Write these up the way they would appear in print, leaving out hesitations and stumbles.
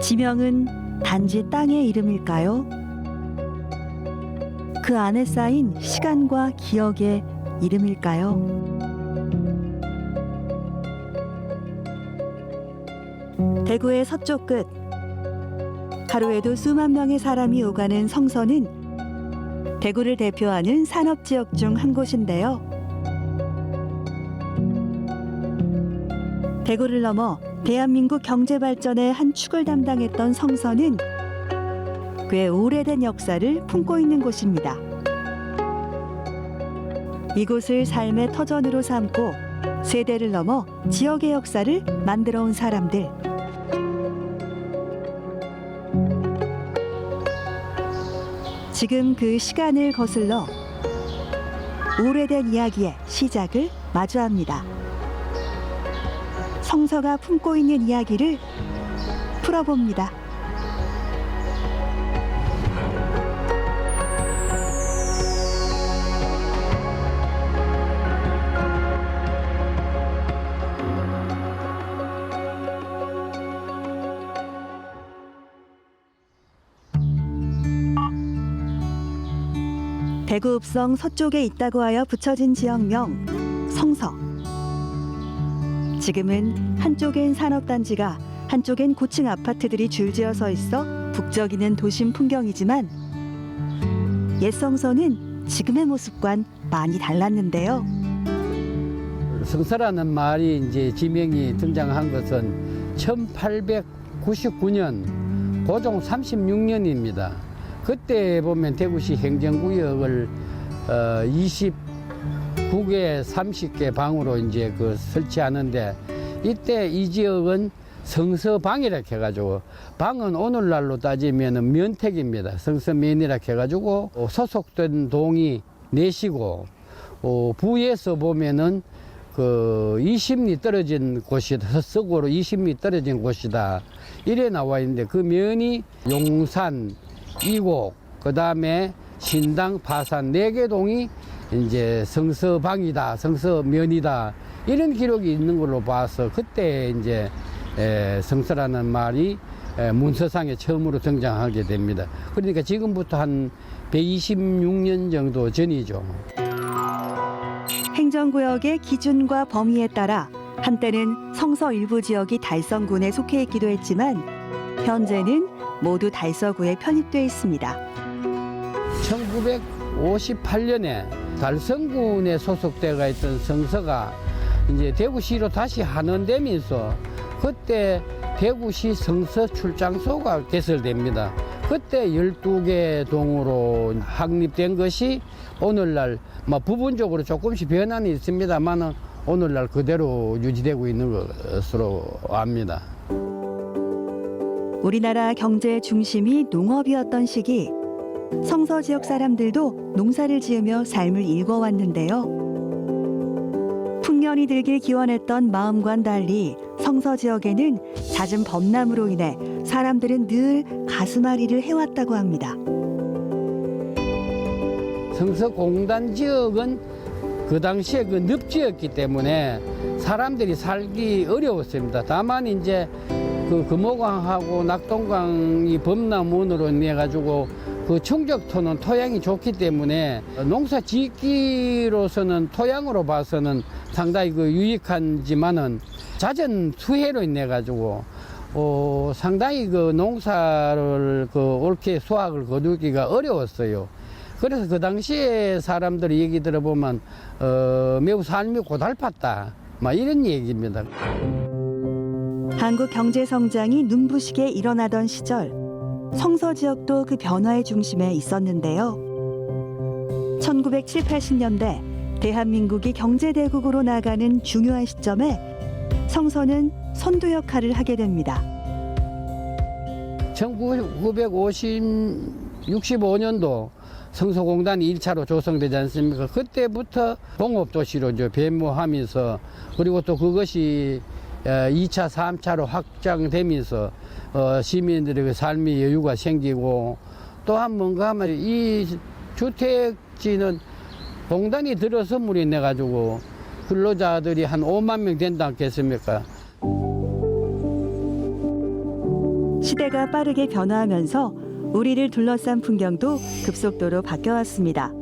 지명은 단지 땅의 이름일까요? 그 안에 쌓인 시간과 기억의 이름일까요? 대구의 서쪽 끝, 하루에도 수만 명의 사람이 오가는 성서는 대구를 대표하는 산업지역 중 한 곳인데요. 대구를 넘어 대한민국 경제발전의 한 축을 담당했던 성서는 꽤 오래된 역사를 품고 있는 곳입니다. 이곳을 삶의 터전으로 삼고 세대를 넘어 지역의 역사를 만들어 온 사람들. 지금 그 시간을 거슬러 오래된 이야기의 시작을 마주합니다. 성서가 품고 있는 이야기를 풀어봅니다. 대구 읍성 서쪽에 있다고 하여 붙여진 지역명 성서. 지금은 한쪽엔 산업단지가 한쪽엔 고층 아파트들이 줄지어 서 있어 북적이는 도심 풍경이지만 옛 성서는 지금의 모습과는 많이 달랐는데요. 성서라는 말이 이제 지명이 등장한 것은 1899년 고종 36년입니다. 그때 보면 대구시 행정구역을 29개, 30개 방으로 이제 설치하는데 이때 이 지역은 성서방이라 해가지고 방은 오늘날로 따지면 면택입니다. 성서면이라 해가지고 소속된 동이 4시고 부에서 보면은 20리 떨어진 곳이다. 서쪽으로 20리 떨어진 곳이다. 이래 나와 있는데 그 면이 용산, 이곡, 그 다음에 신당, 파산 4개 동이 이제 성서방이다, 성서면이다 이런 기록이 있는 걸로 봐서 그때 이제 성서라는 말이 문서상에 처음으로 등장하게 됩니다. 그러니까 지금부터 한 126년 정도 전이죠. 행정구역의 기준과 범위에 따라 한때는 성서 일부 지역이 달성군에 속해 있기도 했지만 현재는 모두 달서구에 편입되어 있습니다. 1958년에 달성군에 소속되어 있던 성서가 이제 대구시로 다시 환원되면서 그때 대구시 성서 출장소가 개설됩니다. 그때 12개 동으로 확립된 것이 오늘날 부분적으로 조금씩 변화는 있습니다만 오늘날 그대로 유지되고 있는 것으로 압니다. 우리나라 경제의 중심이 농업이었던 시기, 성서 지역 사람들도 농사를 지으며 삶을 일궈왔는데요. 풍년이 들길 기원했던 마음과는 달리 성서 지역에는 잦은 범람으로 인해 사람들은 늘 가슴앓이를 해왔다고 합니다. 성서공단 지역은 그 당시에 늪지였기 때문에 사람들이 살기 어려웠습니다. 다만 이제 금호강하고 낙동강이 범람원으로 인해 가지고 충적토는 토양이 좋기 때문에 농사 짓기로서는 토양으로 봐서는 상당히 유익하지만은 잦은 수해로 인해 가지고 상당히 농사를 옳게 수확을 거두기가 어려웠어요. 그래서 그 당시에 사람들이 얘기 들어보면 매우 삶이 고달팠다 이런 얘기입니다. 한국 경제 성장이 눈부시게 일어나던 시절, 성서 지역도 그 변화의 중심에 있었는데요. 1970, 80년대 대한민국이 경제대국으로 나가는 중요한 시점에 성서는 선도 역할을 하게 됩니다. 1965년도 성서공단이 1차로 조성되지 않습니까? 그때부터 공업도시로 변모하면서 그리고 또 그것이 2차, 3차로 확장되면서 시민들에게 삶의 여유가 생기고 또한 뭔가 하면 이 주택지는 공단이 들어서 물이 내가지고 근로자들이 한 5만 명 된다 않겠습니까? 시대가 빠르게 변화하면서 우리를 둘러싼 풍경도 급속도로 바뀌어왔습니다.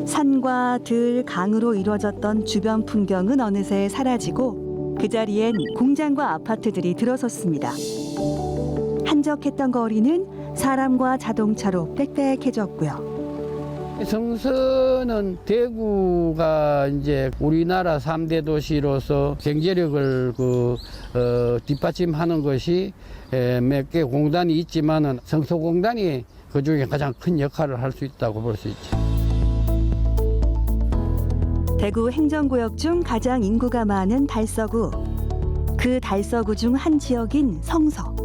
산과 들, 강으로 이루어졌던 주변 풍경은 어느새 사라지고 그 자리엔 공장과 아파트들이 들어섰습니다. 한적했던 거리는 사람과 자동차로 빽빽해졌고요. 성서는 대구가 이제 우리나라 3대 도시로서 경제력을 뒷받침하는 것이 몇 개 공단이 있지만은 성서공단이 그 중에 가장 큰 역할을 할 수 있다고 볼 수 있죠. 대구 행정구역 중 가장 인구가 많은 달서구. 그 달서구 중 한 지역인 성서.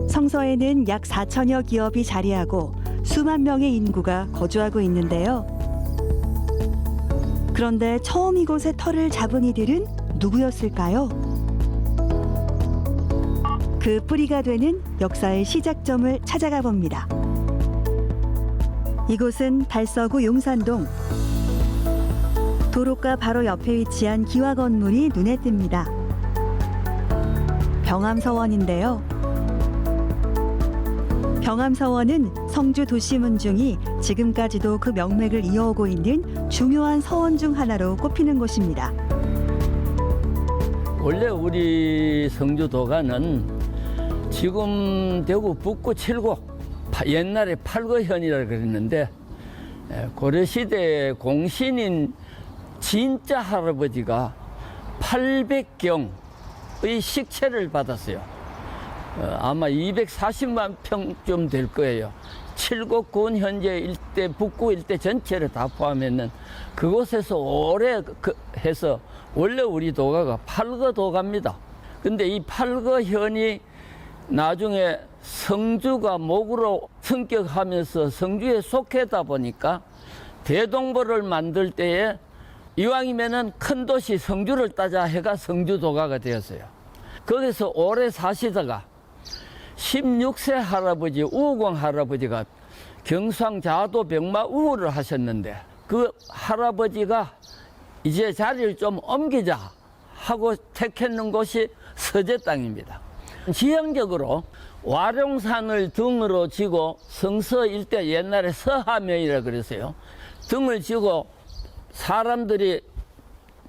성서에는 약 4천여 기업이 자리하고 수만 명의 인구가 거주하고 있는데요. 그런데 처음 이곳에 터를 잡은 이들은 누구였을까요? 그 뿌리가 되는 역사의 시작점을 찾아가 봅니다. 이곳은 달서구 용산동. 도로가 바로 옆에 위치한 기와 건물이 눈에 띕니다. 병암서원인데요. 병암서원은 성주 도시문중이 지금까지도 그 명맥을 이어오고 있는 중요한 서원 중 하나로 꼽히는 곳입니다. 원래 우리 성주도가는 지금 대구 북구 7구, 옛날에 8거현이라고 그랬는데 고려시대 공신인 진짜 할아버지가 800경의 식채를 받았어요. 아마 240만 평쯤 될 거예요. 7곡군 현재 일대, 북구 일대 전체를 다 포함했는 그곳에서 오래 해서 원래 우리 도가가 8거 도가입니다. 근데 이 8거현이 나중에 성주가 목으로 성격하면서 성주에 속하다 보니까 대동보를 만들 때에 이왕이면은 큰 도시 성주를 따자 해가 성주도가가 되었어요. 거기서 오래 사시다가 16세 할아버지 우공 할아버지가 경상자도 병마 우울을 하셨는데 그 할아버지가 이제 자리를 좀 옮기자 하고 택했는 곳이 서재 땅입니다. 지형적으로 와룡산을 등으로 지고 성서 일대 옛날에 서하면이라 그랬어요. 등을 지고 사람들이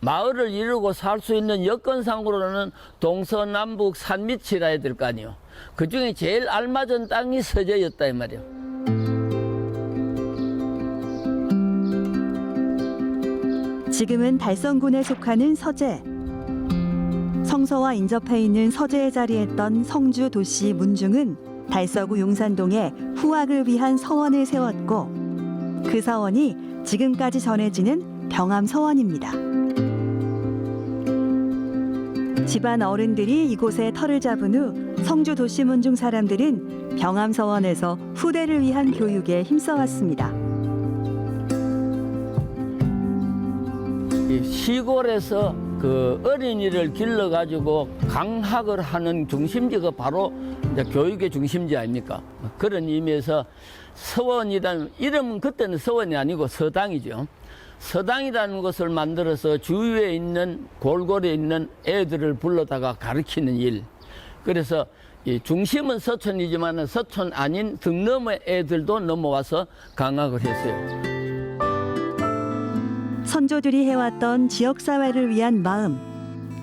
마을을 이루고 살 수 있는 여건상으로는 동서남북 산밑이라 해야 될 거 아니에요. 그 중에 제일 알맞은 땅이 서재였다 이 말이에요. 지금은 달성군에 속하는 서재. 성서와 인접해 있는 서재에 자리했던 성주 도시 문중은 달서구 용산동에 후학을 위한 서원을 세웠고 그 서원이 지금까지 전해지는 병암서원입니다. 집안 어른들이 이곳에 터를 잡은 후 성주 도시 문중 사람들은 병암서원에서 후대를 위한 교육에 힘써왔습니다. 시골에서 그 어린이를 길러가지고 강학을 하는 중심지가 바로 이제 교육의 중심지 아닙니까? 그런 의미에서 서원이라는 이름은 그때는 서원이 아니고 서당이죠. 서당이라는 것을 만들어서 주위에 있는 골고루에 있는 애들을 불러다가 가르치는 일. 그래서 이 중심은 서촌이지만 서촌 아닌 등 너머의 애들도 넘어와서 강학을 했어요. 선조들이 해왔던 지역사회를 위한 마음.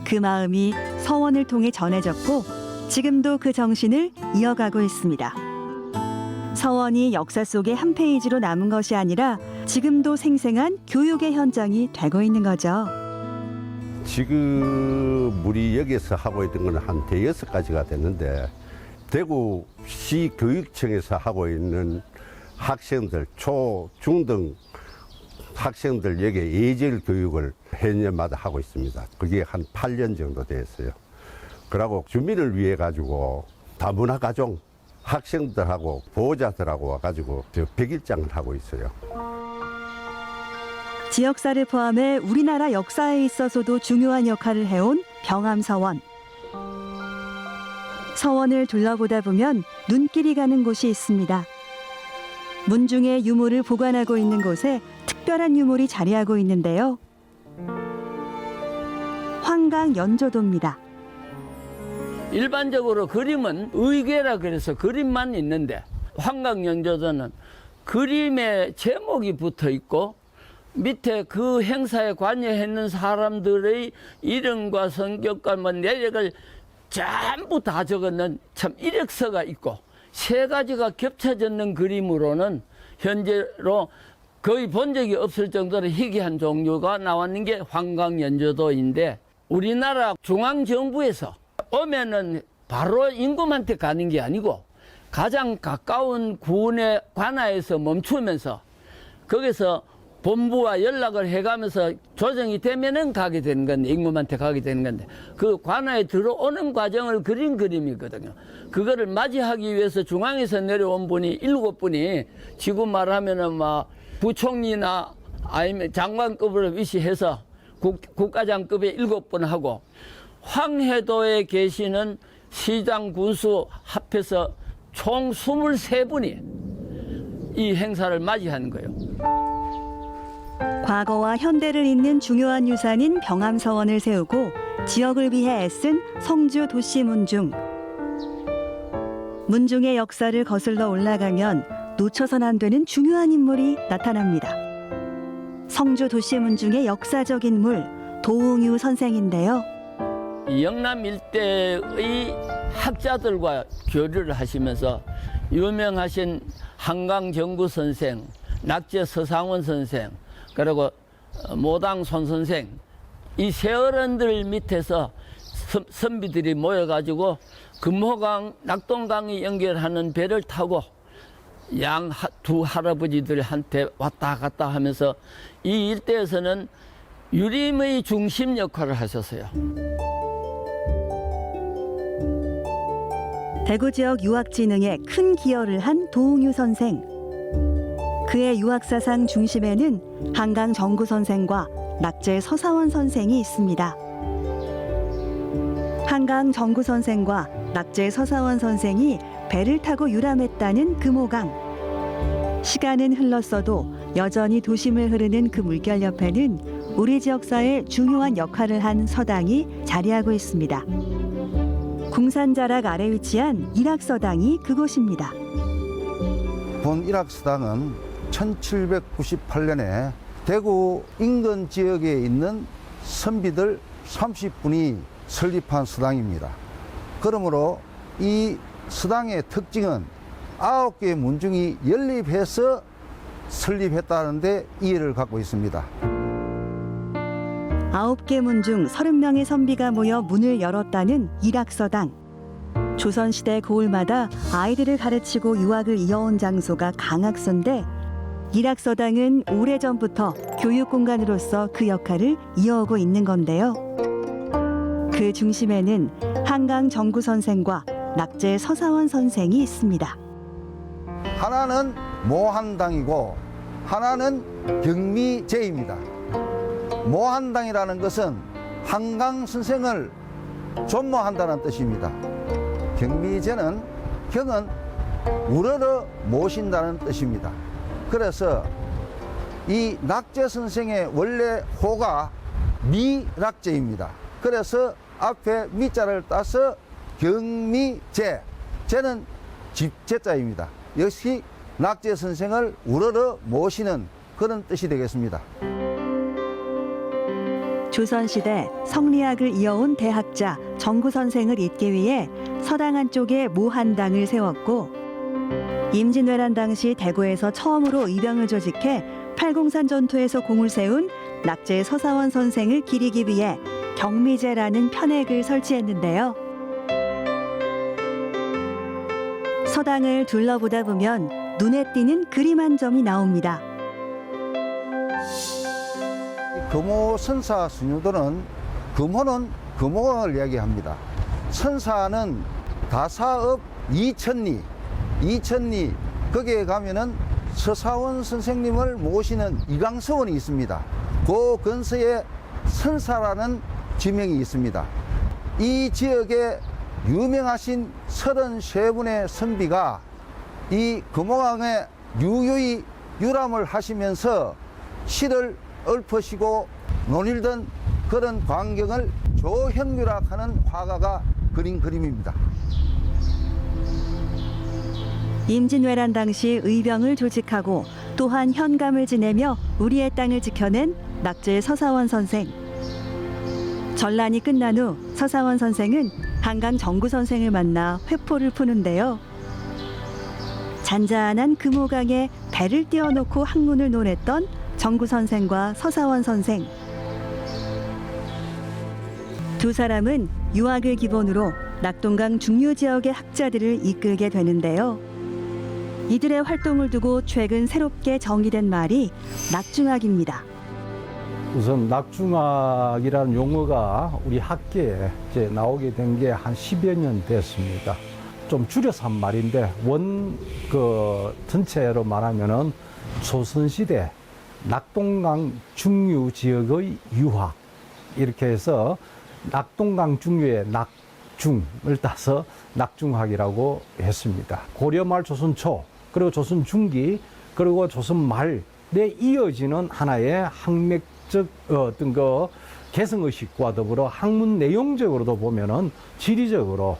그 마음이 서원을 통해 전해졌고 지금도 그 정신을 이어가고 있습니다. 서원이 역사 속의 한 페이지로 남은 것이 아니라 지금도 생생한 교육의 현장이 되고 있는 거죠. 지금 우리 여기서 하고 있던 건 한 대여섯 가지가 됐는데 대구시 교육청에서 하고 있는 학생들, 초, 중등 학생들 여기에 예절 교육을 해년마다 하고 있습니다. 그게 한 8년 정도 됐어요. 그러고 주민을 위해 가지고 다문화 가정 학생들하고 보호자들하고 와가지고 100일장을 하고 있어요. 지역사를 포함해 우리나라 역사에 있어서도 중요한 역할을 해온 병암서원. 서원을 둘러보다 보면 눈길이 가는 곳이 있습니다. 문중의 유물을 보관하고 있는 곳에 특별한 유물이 자리하고 있는데요. 황강연조도입니다. 일반적으로 그림은 의궤라 그래서 그림만 있는데 황강연조도는 그림에 제목이 붙어 있고 밑에 그 행사에 관여했는 사람들의 이름과 성격과 내력을 전부 다 적어놓은 참 이력서가 있고 세 가지가 겹쳐졌는 그림으로는 현재로 거의 본 적이 없을 정도로 희귀한 종류가 나왔는 게 황강연조도인데 우리나라 중앙정부에서 오면은 바로 임금한테 가는 게 아니고 가장 가까운 군의 관하에서 멈추면서 거기서 본부와 연락을 해가면서 조정이 되면은 가게 되는 건데 임금한테 가게 되는 건데 그 관하에 들어오는 과정을 그린 그림이거든요. 그거를 맞이하기 위해서 중앙에서 내려온 분이 7분이 지금 말하면은 막 부총리나 아니면 장관급으로 위시해서 국가장급에 7분 하고 황해도에 계시는 시장 군수 합해서 총 23분이 이 행사를 맞이하는 거예요. 과거와 현대를 잇는 중요한 유산인 병암서원을 세우고 지역을 위해 애쓴 성주 도시 문중. 문중의 역사를 거슬러 올라가면 놓쳐선 안 되는 중요한 인물이 나타납니다. 성주 도시 문중의 역사적 인물 도웅유 선생인데요. 영남 일대의 학자들과 교류를 하시면서 유명하신 한강정구 선생, 낙제 서상원 선생, 그리고 모당 손 선생 이 세 어른들 밑에서 선비들이 모여가지고 금호강, 낙동강이 연결하는 배를 타고 두 할아버지들한테 왔다 갔다 하면서 이 일대에서는 유림의 중심 역할을 하셨어요. 대구 지역 유학 진흥에 큰 기여를 한 도웅유 선생. 그의 유학 사상 중심에는 한강 정구 선생과 낙제 서사원 선생이 있습니다. 한강 정구 선생과 낙제 서사원 선생이 배를 타고 유람했다는 금호강. 시간은 흘렀어도 여전히 도심을 흐르는 그 물결 옆에는 우리 지역사에 중요한 역할을 한 서당이 자리하고 있습니다. 궁산자락 아래 위치한 일학서당이 그곳입니다. 본 일학서당은 1798년에 대구 인근 지역에 있는 선비들 30분이 설립한 서당입니다. 그러므로 이 서당의 특징은 9개의 문중이 연립해서 설립했다는 데 이해를 갖고 있습니다. 9개 문중 30명의 선비가 모여 문을 열었다는 일학서당. 조선시대 고을마다 아이들을 가르치고 유학을 이어온 장소가 강학소인데 일학서당은 오래전부터 교육공간으로서 그 역할을 이어오고 있는 건데요. 그 중심에는 한강 정구 선생과 낙제 서사원 선생이 있습니다. 하나는 모한당이고 하나는 경미제입니다. 모한당이라는 것은 한강 선생을 존모한다는 뜻입니다. 경미제는 경은 우러러 모신다는 뜻입니다. 그래서 이 낙제 선생의 원래 호가 미낙제입니다. 그래서 앞에 미자를 따서 경미제, 제는 집제자입니다. 역시 낙제 선생을 우러러 모시는 그런 뜻이 되겠습니다. 조선시대 성리학을 이어온 대학자 정구 선생을 잇기 위해 서당 한쪽에 모한당을 세웠고 임진왜란 당시 대구에서 처음으로 의병을 조직해 팔공산 전투에서 공을 세운 낙제 서사원 선생을 기리기 위해 경미제라는 편액을 설치했는데요. 서당을 둘러보다 보면 눈에 띄는 그림 한 점이 나옵니다. 금호 선사 순유도는 금호는 금호강을 이야기합니다. 선사는 다사읍 이천리 거기에 가면은 서사원 선생님을 모시는 이강서원이 있습니다. 그 근처에 선사라는 지명이 있습니다. 이 지역에 유명하신 33분의 선비가 이 금호강에 유유히 유람을 하시면서 시를 읊으시고 논일던 그런 광경을 조형유락하는 화가가 그린 그림입니다. 임진왜란 당시 의병을 조직하고 또한 현감을 지내며 우리의 땅을 지켜낸 낙제 서사원 선생. 전란이 끝난 후 서사원 선생은 한강 정구 선생을 만나 회포를 푸는데요. 잔잔한 금호강에 배를 띄워놓고 학문을 논했던 정구 선생과 서사원 선생. 두 사람은 유학을 기본으로 낙동강 중류 지역의 학자들을 이끌게 되는데요. 이들의 활동을 두고 최근 새롭게 정의된 말이 낙중학입니다. 우선 낙중학이라는 용어가 우리 학계에 이제 나오게 된 게 한 10여 년 됐습니다. 좀 줄여서 한 말인데 전체로 말하면은 조선시대 낙동강 중류 지역의 유학 이렇게 해서 낙동강 중류의 낙중을 따서 낙중학이라고 했습니다. 고려 말 조선 초 그리고 조선 중기 그리고 조선 말에 이어지는 하나의 학맥적 어떤 개성의식과 더불어 학문 내용적으로도 보면은 지리적으로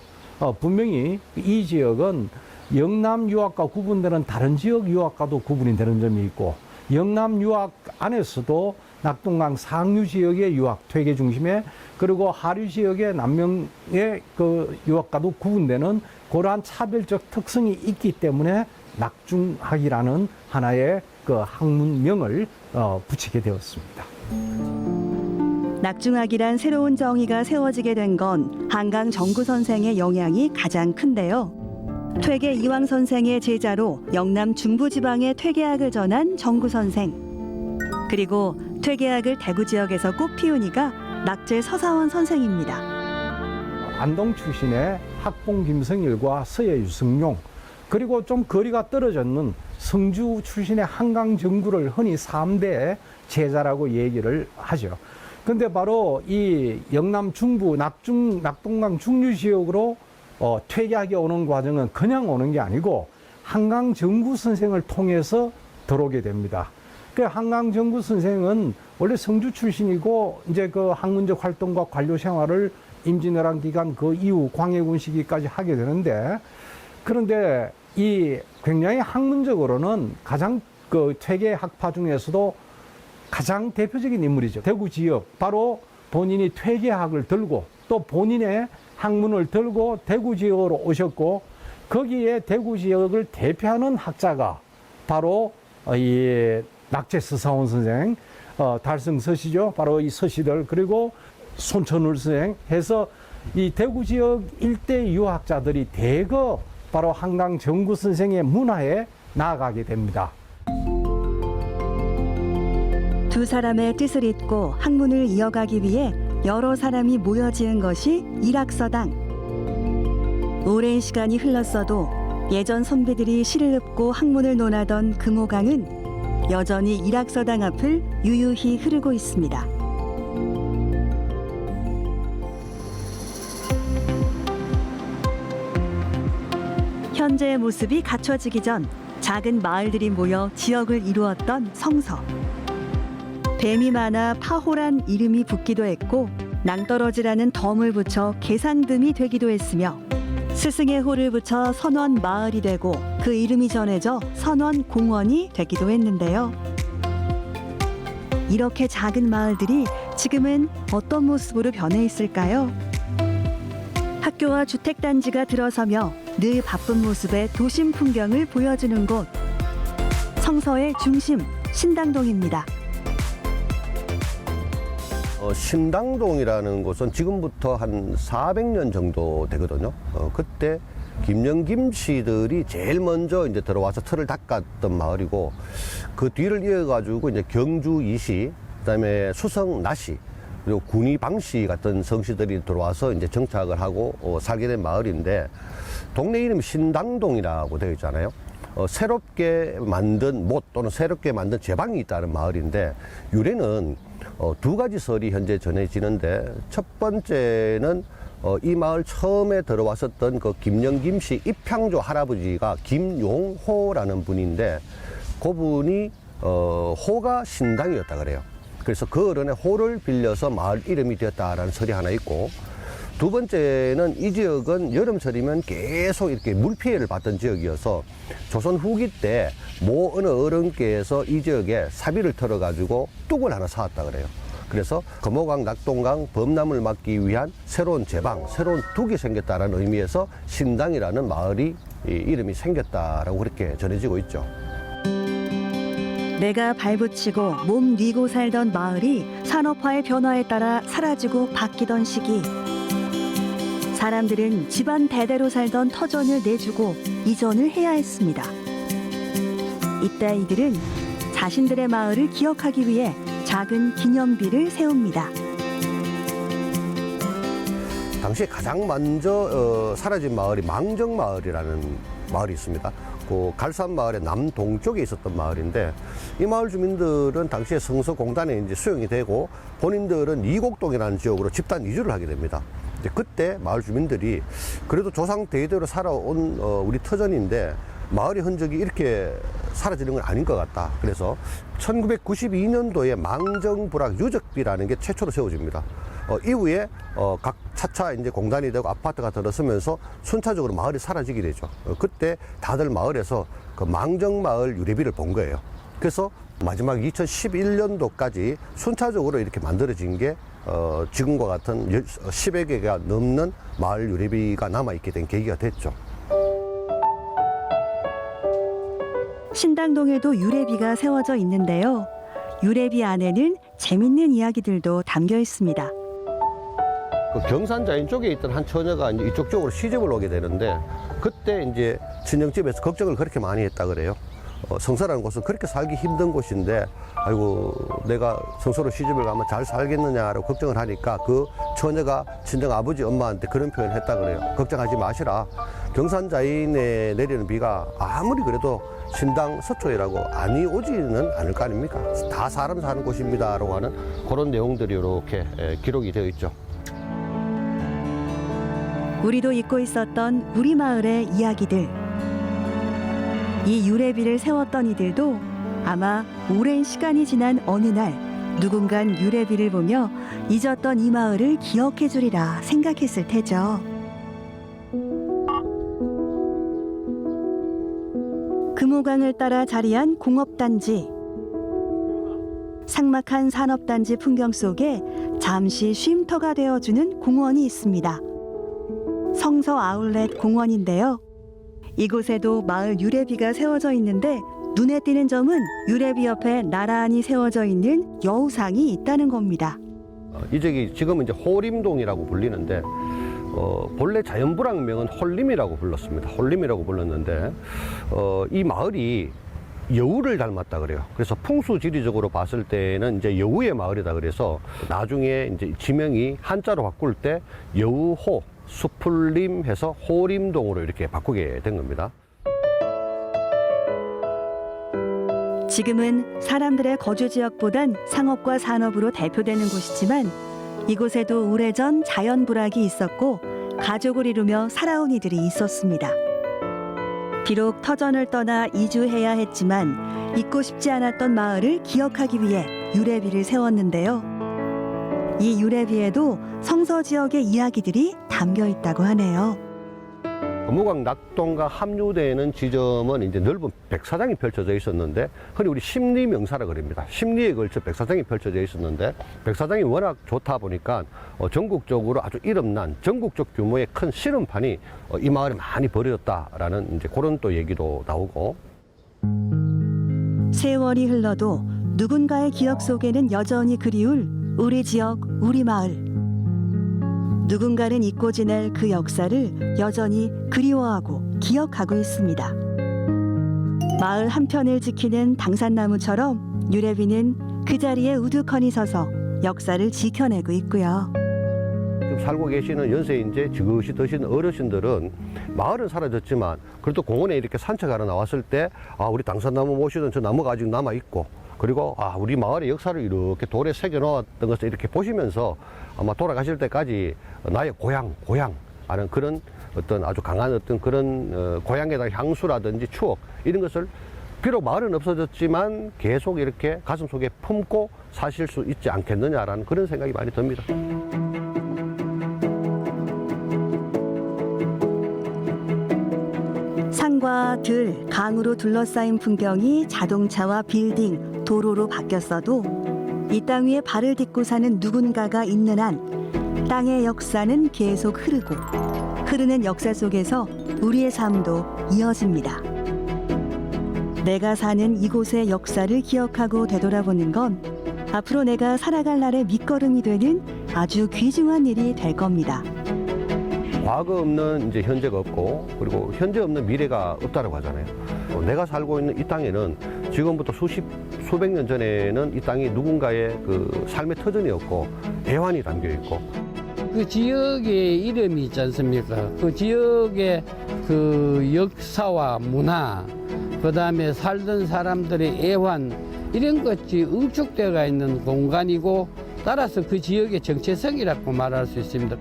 분명히 이 지역은 영남 유학과 구분되는 다른 지역 유학과도 구분이 되는 점이 있고 영남 유학 안에서도 낙동강 상류 지역의 유학 퇴계 중심에 그리고 하류 지역의 남명의 그 유학과도 구분되는 그러한 차별적 특성이 있기 때문에 낙중학이라는 하나의 그 학문명을 붙이게 되었습니다. 낙중학이란 새로운 정의가 세워지게 된 건 한강 정구 선생의 영향이 가장 큰데요. 퇴계 이황 선생의 제자로 영남 중부지방에 퇴계학을 전한 정구 선생. 그리고 퇴계학을 대구 지역에서 꽃피우니가 낙제 서사원 선생입니다. 안동 출신의 학봉 김성일과 서예 유승용 그리고 좀 거리가 떨어졌는 성주 출신의 한강 정구를 흔히 3대 제자라고 얘기를 하죠. 근데 바로 이 영남 중부 낙동강 중류 지역으로 퇴계학이 오는 과정은 그냥 오는 게 아니고 한강 정구 선생을 통해서 들어오게 됩니다. 그 한강 정구 선생은 원래 성주 출신이고 이제 그 학문적 활동과 관료 생활을 임진왜란 기간 그 이후 광해군 시기까지 하게 되는데 그런데 이 굉장히 학문적으로는 가장 그 퇴계 학파 중에서도 가장 대표적인 인물이죠. 대구 지역 바로 본인이 퇴계학을 들고 또 본인의 학문을 들고 대구 지역으로 오셨고 거기에 대구 지역을 대표하는 학자가 바로 이 낙제 서사원 선생, 달성 서시죠. 바로 이 서시들 그리고 손천울 선생 해서 이 대구 지역 일대 유학자들이 대거 바로 한강 정구 선생의 문화에 나아가게 됩니다. 두 사람의 뜻을 잇고 학문을 이어가기 위해 여러 사람이 모여 지은 것이 일학서당. 오랜 시간이 흘렀어도 예전 선비들이 시를 읊고 학문을 논하던 금호강은 여전히 일학서당 앞을 유유히 흐르고 있습니다. 현재의 모습이 갖춰지기 전 작은 마을들이 모여 지역을 이루었던 성서. 뱀이 많아 파호란 이름이 붙기도 했고 낭떠러지라는 덤을 붙여 계상듬이 되기도 했으며 스승의 호를 붙여 선원 마을이 되고 그 이름이 전해져 선원 공원이 되기도 했는데요. 이렇게 작은 마을들이 지금은 어떤 모습으로 변해 있을까요? 학교와 주택단지가 들어서며 늘 바쁜 모습의 도심 풍경을 보여주는 곳. 성서의 중심, 신당동입니다. 신당동이라는 곳은 지금부터 한 400년 정도 되거든요. 그때 김영김 씨들이 제일 먼저 이제 들어와서 틀을 닦았던 마을이고 그 뒤를 이어가지고 이제 경주 이씨, 그다음에 수성 나씨, 그리고 군위 방씨 같은 성씨들이 들어와서 이제 정착을 하고 살게 된 마을인데 동네 이름이 신당동이라고 되어 있잖아요. 새롭게 만든 못 또는 새롭게 만든 제방이 있다는 마을인데 유래는 두 가지 설이 현재 전해지는데 첫 번째는 이 마을 처음에 들어왔었던 그 김영김 씨 입향조 할아버지가 김용호라는 분인데 그분이 호가 신당이었다 그래요. 그래서 그 어른의 호를 빌려서 마을 이름이 되었다라는 설이 하나 있고, 두 번째는 이 지역은 여름철이면 계속 이렇게 물피해를 받던 지역이어서 조선 후기 때 모 어느 어른께서 이 지역에 사비를 털어가지고 뚝을 하나 쌓았다 그래요. 그래서 금호강, 낙동강 범람을 막기 위한 새로운 제방, 새로운 둑이 생겼다라는 의미에서 신당이라는 마을이 이름이 생겼다라고 그렇게 전해지고 있죠. 내가 발붙이고 몸 뉘고 살던 마을이 산업화의 변화에 따라 사라지고 바뀌던 시기. 사람들은 집안 대대로 살던 터전을 내주고 이전을 해야 했습니다. 이때 이들은 자신들의 마을을 기억하기 위해 작은 기념비를 세웁니다. 당시에 가장 먼저 사라진 마을이 망정마을이라는 마을이 있습니다. 그 갈산마을의 남동쪽에 있었던 마을인데, 이 마을 주민들은 당시에 성서공단에 이제 수용이 되고 본인들은 이곡동이라는 지역으로 집단 이주를 하게 됩니다. 이제 그때 마을 주민들이 그래도 조상 대대로 살아온 우리 터전인데 마을의 흔적이 이렇게 사라지는 건 아닌 것 같다. 그래서 1992년도에 망정부락 유적비라는 게 최초로 세워집니다. 이후에 각 차차 이제 공단이 되고 아파트가 들어서면서 순차적으로 마을이 사라지게 되죠. 그때 다들 마을에서 그 망정마을 유래비를 본 거예요. 그래서 마지막 2011년도까지 순차적으로 이렇게 만들어진 게 지금과 같은 10여 개가 넘는 마을 유래비가 남아있게 된 계기가 됐죠. 신당동에도 유래비가 세워져 있는데요. 유래비 안에는 재밌는 이야기들도 담겨 있습니다. 그 경산자인 쪽에 있던 한 처녀가 이제 이쪽 쪽으로 시집을 오게 되는데, 그때 이제 친정집에서 걱정을 그렇게 많이 했다 그래요. 성서라는 곳은 그렇게 살기 힘든 곳인데, 아이고 내가 성서로 시집을 가면 잘 살겠느냐라고 걱정을 하니까 그 처녀가 친정 아버지 엄마한테 그런 표현을 했다 그래요. 걱정하지 마시라. 경산자인에 내리는 비가 아무리 그래도 신당 서초이라고 아니 오지는 않을 거 아닙니까? 다 사람 사는 곳입니다라고 하는 그런 내용들이 이렇게 기록이 되어 있죠. 우리도 잊고 있었던 우리 마을의 이야기들. 이 유래비를 세웠던 이들도 아마 오랜 시간이 지난 어느 날 누군간 유래비를 보며 잊었던 이 마을을 기억해 주리라 생각했을 테죠. 금호강을 따라 자리한 공업단지. 삭막한 산업단지 풍경 속에 잠시 쉼터가 되어주는 공원이 있습니다. 성서 아울렛 공원인데요. 이곳에도 마을 유래비가 세워져 있는데 눈에 띄는 점은 유래비 옆에 나란히 세워져 있는 여우상이 있다는 겁니다. 이 지역이 지금은 이제 호림동이라고 불리는데, 본래 자연불황명은 홀림이라고 불렀습니다. 홀림이라고 불렀는데, 이 마을이 여우를 닮았다 그래요. 그래서 풍수지리적으로 봤을 때는 이제 여우의 마을이다 그래서 나중에 이제 지명이 한자로 바꿀 때 여우호, 수풀림 해서 호림동으로 이렇게 바꾸게 된 겁니다. 지금은 사람들의 거주 지역보단 상업과 산업으로 대표되는 곳이지만 이곳에도 오래전 자연불황이 있었고 가족을 이루며 살아온 이들이 있었습니다. 비록 터전을 떠나 이주해야 했지만 잊고 싶지 않았던 마을을 기억하기 위해 유래비를 세웠는데요. 이 유래비에도 성서 지역의 이야기들이 담겨 있다고 하네요. 금호강 낙동과 합류되는 지점은 이제 넓은 백사장이 펼쳐져 있었는데, 흔히 우리 심리명사라 그럽니다. 심리에 걸쳐 백사장이 펼쳐져 있었는데, 백사장이 워낙 좋다 보니까 전국적으로 아주 이름난 전국적 규모의 큰 씨름판이 이 마을에 많이 벌어졌다라는 이제 그런 또 얘기도 나오고. 세월이 흘러도 누군가의 기억 속에는 여전히 그리울 우리 지역, 우리 마을. 누군가는 잊고 지낼 그 역사를 여전히 그리워하고 기억하고 있습니다. 마을 한편을 지키는 당산나무처럼 유래비는 그 자리에 우두커니 서서 역사를 지켜내고 있고요. 지금 살고 계시는 연세 이제 지그시 드신 어르신들은 마을은 사라졌지만 그래도 공원에 이렇게 산책하러 나왔을 때, 아, 우리 당산나무 모시던 저 나무가 아직 남아 있고, 그리고 우리 마을의 역사를 이렇게 돌에 새겨 놓았던 것을 이렇게 보시면서 아마 돌아가실 때까지 나의 고향 하는 그런 어떤 아주 강한 어떤 그런 고향에 대한 향수라든지 추억 이런 것을 비록 마을은 없어졌지만 계속 이렇게 가슴속에 품고 사실 수 있지 않겠느냐라는 그런 생각이 많이 듭니다. 산과 들, 강으로 둘러싸인 풍경이 자동차와 빌딩, 도로로 바뀌었어도 이 땅 위에 발을 딛고 사는 누군가가 있는 한 땅의 역사는 계속 흐르고 흐르는 역사 속에서 우리의 삶도 이어집니다. 내가 사는 이곳의 역사를 기억하고 되돌아보는 건 앞으로 내가 살아갈 날의 밑거름이 되는 아주 귀중한 일이 될 겁니다. 과거 없는 이제 현재가 없고 그리고 현재 없는 미래가 없다라고 하잖아요. 내가 살고 있는 이 땅에는 지금부터 수백 년 전에는 이 땅이 누군가의 그 삶의 터전이었고 애환이 담겨 있고 그 지역의 이름이 있지 않습니까? 그 지역의 그 역사와 문화, 그 다음에 살던 사람들의 애환, 이런 것이 응축되어 있는 공간이고 따라서 그 지역의 정체성이라고 말할 수 있습니다.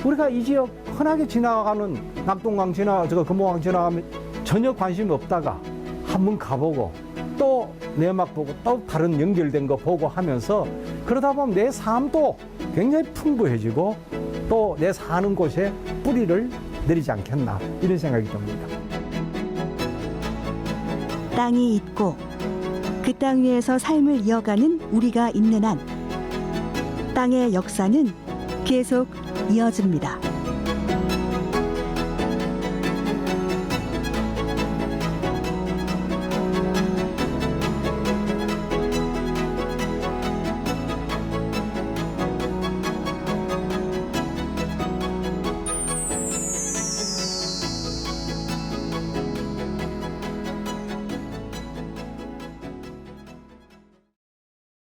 우리가 이 지역 흔하게 지나가는 낙동강 금호강 지나가면 전혀 관심 없다가 한번 가보고 또 내막 보고 또 다른 연결된 거 보고 하면서 그러다 보면 내 삶도 굉장히 풍부해지고 또 내 사는 곳에 뿌리를 내리지 않겠나 이런 생각이 듭니다. 땅이 있고 그 땅 위에서 삶을 이어가는 우리가 있는 한 땅의 역사는 계속 이어집니다.